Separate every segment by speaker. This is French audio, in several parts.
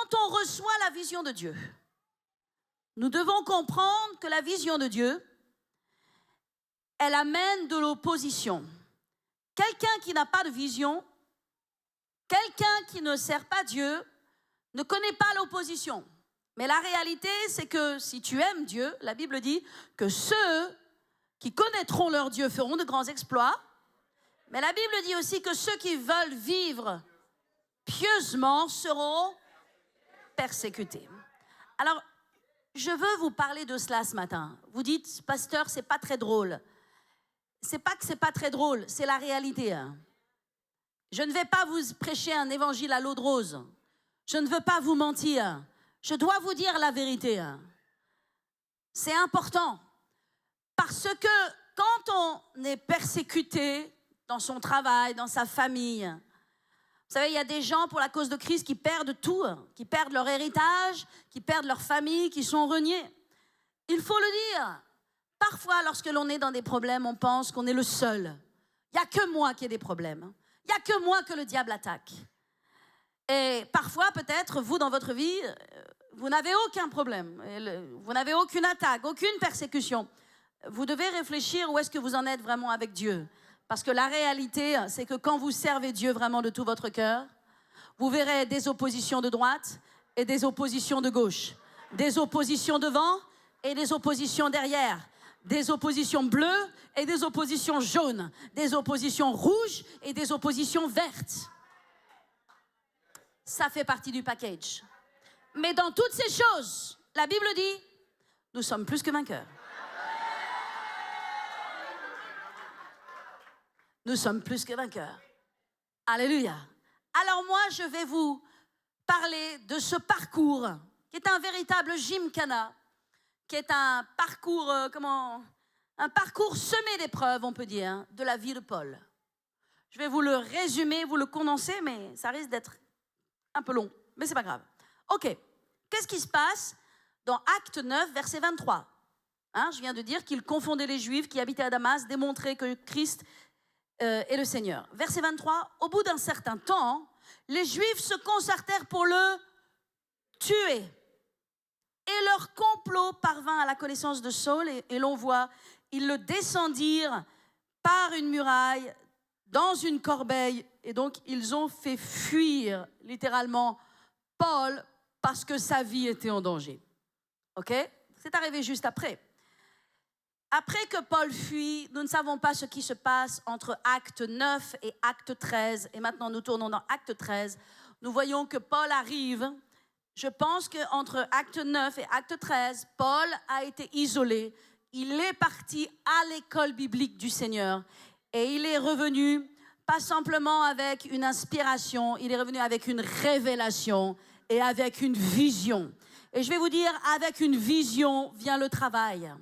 Speaker 1: quand on reçoit la vision de Dieu, nous devons comprendre que la vision de Dieu, elle amène de l'opposition. Quelqu'un qui n'a pas de vision, quelqu'un qui ne sert pas Dieu, ne connaît pas l'opposition. Mais la réalité, c'est que si tu aimes Dieu, la Bible dit que ceux qui connaîtront leur Dieu feront de grands exploits. Mais la Bible dit aussi que ceux qui veulent vivre pieusement seront persécutés. Alors, je veux vous parler de cela ce matin. Vous dites, pasteur, c'est pas très drôle. C'est pas que c'est pas très drôle, c'est la réalité. Je ne vais pas vous prêcher un évangile à l'eau de rose. Je ne veux pas vous mentir. Je dois vous dire la vérité. C'est important. Parce que quand on est persécuté dans son travail, dans sa famille, vous savez, il y a des gens pour la cause de Christ qui perdent tout, qui perdent leur héritage, qui perdent leur famille, qui sont reniés. Il faut le dire. Parfois, lorsque l'on est dans des problèmes, on pense qu'on est le seul. Il n'y a que moi qui ai des problèmes. Il n'y a que moi que le diable attaque. Et parfois, peut-être, vous, dans votre vie, vous n'avez aucun problème. Vous n'avez aucune attaque, aucune persécution. Vous devez réfléchir où est-ce que vous en êtes vraiment avec Dieu. Parce que la réalité, c'est que quand vous servez Dieu vraiment de tout votre cœur, vous verrez des oppositions de droite et des oppositions de gauche. Des oppositions devant et des oppositions derrière. Des oppositions bleues et des oppositions jaunes. Des oppositions rouges et des oppositions vertes. Ça fait partie du package. Mais dans toutes ces choses, la Bible dit, nous sommes plus que vainqueurs. Nous sommes plus que vainqueurs. Alléluia. Alors moi, je vais vous parler de ce parcours qui est un véritable gymkhana, qui est un parcours, un parcours semé d'épreuves, on peut dire, de la vie de Paul. Je vais vous le résumer, vous le condenser, mais ça risque d'être un peu long, mais c'est pas grave. Ok, qu'est-ce qui se passe dans Acte 9, verset 23 ? Je viens de dire qu'il confondait les Juifs qui habitaient à Damas, démontrait que Christ est le Seigneur. Verset 23, au bout d'un certain temps, les Juifs se concertèrent pour le tuer. Et leur complot parvint à la connaissance de Saul, et l'on voit, ils le descendirent par une muraille, dans une corbeille, et donc ils ont fait fuir littéralement Paul parce que sa vie était en danger. Ok ? C'est arrivé juste après. Après que Paul fuit, nous ne savons pas ce qui se passe entre Acte 9 et Acte 13. Et maintenant, nous tournons dans Acte 13. Nous voyons que Paul arrive. Je pense qu'entre Acte 9 et Acte 13, Paul a été isolé. Il est parti à l'école biblique du Seigneur. Et il est revenu, pas simplement avec une inspiration, il est revenu avec une révélation et avec une vision. Et je vais vous dire, avec une vision vient le travail.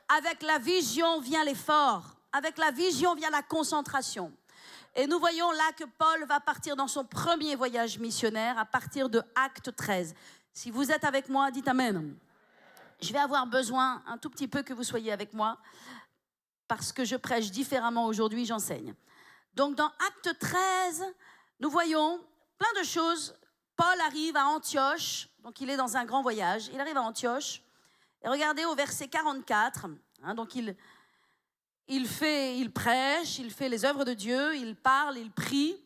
Speaker 1: Avec la vision vient l'effort. Avec la vision vient la concentration. Et nous voyons là que Paul va partir dans son premier voyage missionnaire à partir de Acte 13. Si vous êtes avec moi, dites Amen. Je vais avoir besoin un tout petit peu que vous soyez avec moi parce que je prêche différemment aujourd'hui, j'enseigne. Donc dans Acte 13, nous voyons plein de choses. Paul arrive à Antioche, donc il est dans un grand voyage. Il arrive à Antioche. Et regardez au verset 44, donc il prêche, il fait les œuvres de Dieu, il parle, il prie.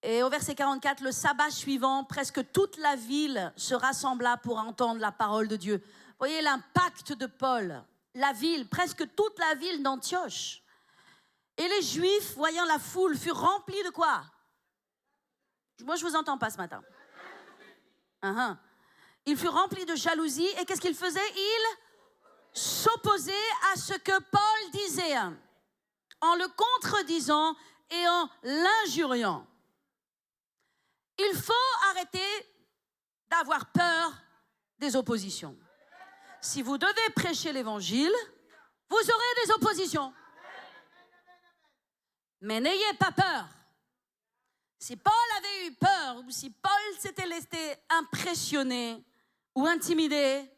Speaker 1: Et au verset 44, le sabbat suivant, presque toute la ville se rassembla pour entendre la parole de Dieu. Vous voyez l'impact de Paul, la ville, presque toute la ville d'Antioche. Et les Juifs, voyant la foule, furent remplis de quoi ? Moi, je ne vous entends pas ce matin. Ils furent remplis de jalousie. Et qu'est-ce qu'ils faisaient ? Ils s'opposaient à ce que Paul disait, en le contredisant et en l'injuriant. Il faut arrêter d'avoir peur des oppositions. Si vous devez prêcher l'évangile, vous aurez des oppositions. Mais n'ayez pas peur. Si Paul avait eu peur, ou si Paul s'était laissé impressionner ou intimider,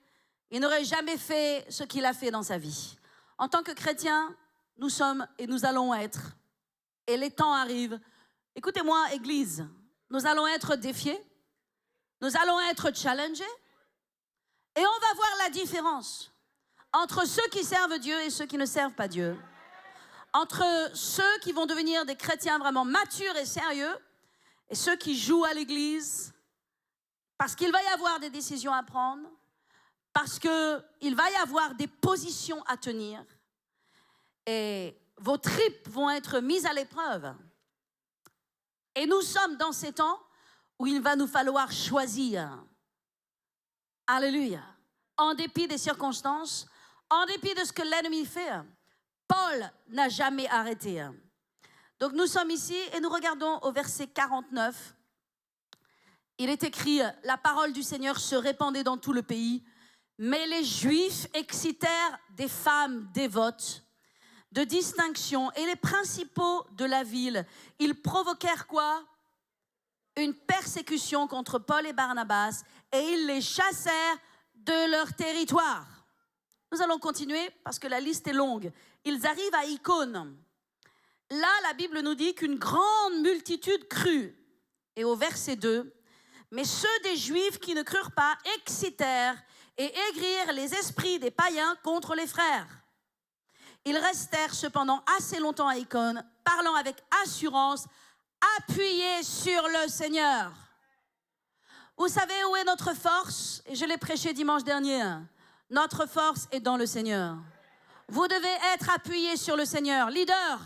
Speaker 1: il n'aurait jamais fait ce qu'il a fait dans sa vie. En tant que chrétien, nous sommes et nous allons être, et les temps arrivent. Écoutez-moi, Église, nous allons être défiés, Nous allons être challengés et on va voir la différence entre ceux qui servent Dieu et ceux qui ne servent pas Dieu. Entre ceux qui vont devenir des chrétiens vraiment matures et sérieux et ceux qui jouent à l'église parce qu'il va y avoir des décisions à prendre, parce qu'il va y avoir des positions à tenir et vos tripes vont être mises à l'épreuve. Et nous sommes dans ces temps où il va nous falloir choisir. Alléluia. En dépit des circonstances, en dépit de ce que l'ennemi fait, Paul n'a jamais arrêté. Donc nous sommes ici et nous regardons au verset 49. Il est écrit, la parole du Seigneur se répandait dans tout le pays, mais les Juifs excitèrent des femmes dévotes de distinction et les principaux de la ville. Ils provoquèrent quoi? Une persécution contre Paul et Barnabas et ils les chassèrent de leur territoire. Nous allons continuer parce que la liste est longue. Ils arrivent à Icône. Là, la Bible nous dit qu'une grande multitude crut. Et au verset 2, mais ceux des Juifs qui ne crurent pas excitèrent et aigrirent les esprits des païens contre les frères. Ils restèrent cependant assez longtemps à Icône, parlant avec assurance, appuyés sur le Seigneur. Vous savez où est notre force? Et je l'ai prêché dimanche dernier. Notre force est dans le Seigneur. Vous devez être appuyés sur le Seigneur. Leader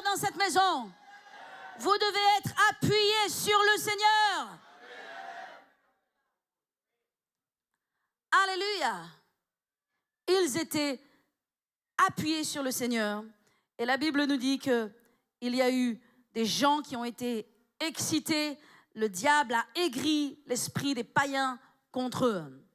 Speaker 1: dans cette maison. Vous devez être appuyés sur le Seigneur. Alléluia. Ils étaient appuyés sur le Seigneur. Et la Bible nous dit qu'il y a eu des gens qui ont été excités. Le diable a aigri l'esprit des païens contre eux.